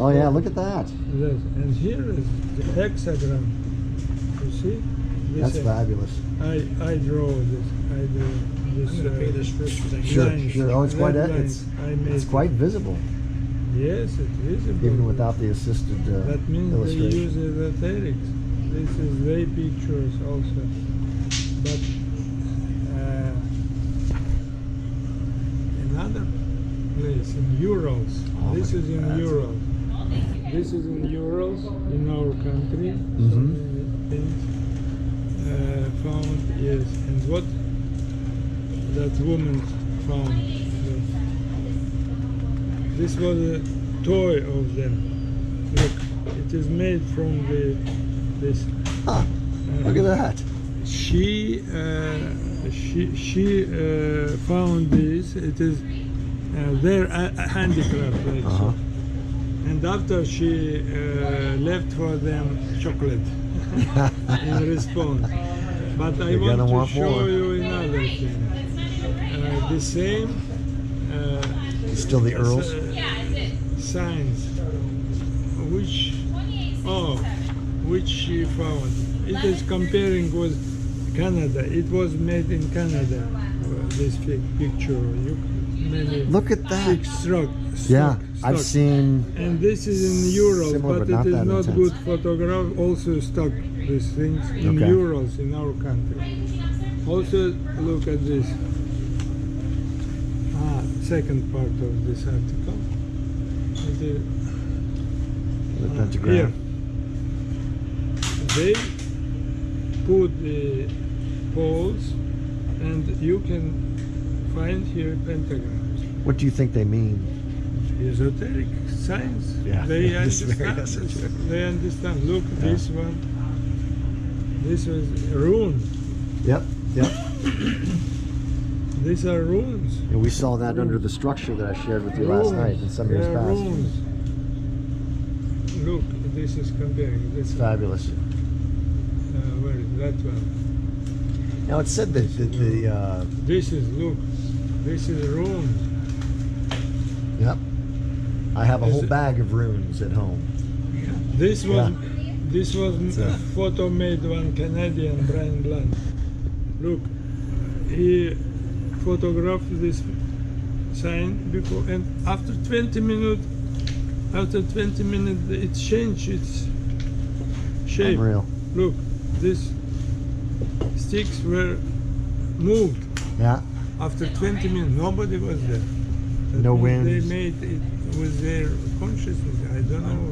Oh yeah, look at that. Yes. And here is the hexagram. You see? That's fabulous. I draw this. I draw this. I'm gonna pay this first because I Sure, lines, sure. Oh, it's quite red lines. it's quite visible, Yes, it's visible. even without the assisted That means they illustration. use esoterics. This is their pictures also. But another place in Urals. Oh, This look is at in that. Urals. This is in Urals in our country. So Mhm. many things found. Yes, and what that woman found. This was a toy of them. Look, it is made from this. Huh. Look at that. She found this. It is their handicraft, like Uh-huh. so. And after she left for them chocolate in response. But I You're want gonna to want show more. you another thing. The same. Still the Earls. Signs which she found. It is comparing with Canada. It was made in Canada. This picture. Look at that. Big stroke. Yeah, I've seen. And this is in Urals, Similar, but but not it is that not intense. good photograph. Also stock these things in Okay. Urals in our country. Also look at this. Second part of this article. It is, The here. pentagram. They put the poles, and you can find here pentagrams. What do you think they mean? Esoteric science. Yeah, They it's very understand. esoteric. They understand. Look, Yeah. this one. This was rune. Yep, yep. These are runes. And we saw that under the structure that I shared with you last night and some years They are past. runes. Look, this is comparing. This Fabulous. where is that one? Now it said that This is, look, this is runes. yep. I have a Is whole it- bag of runes at home. This was Yeah. this was a- a photo made one Canadian, Brian Blunt. Look, he photographed this sign before, and after 20 minutes, it changed its shape. Unreal. Look, these sticks were moved Yeah. after 20 minutes. Nobody was there. That No means wind. They made it with their consciousness. I don't know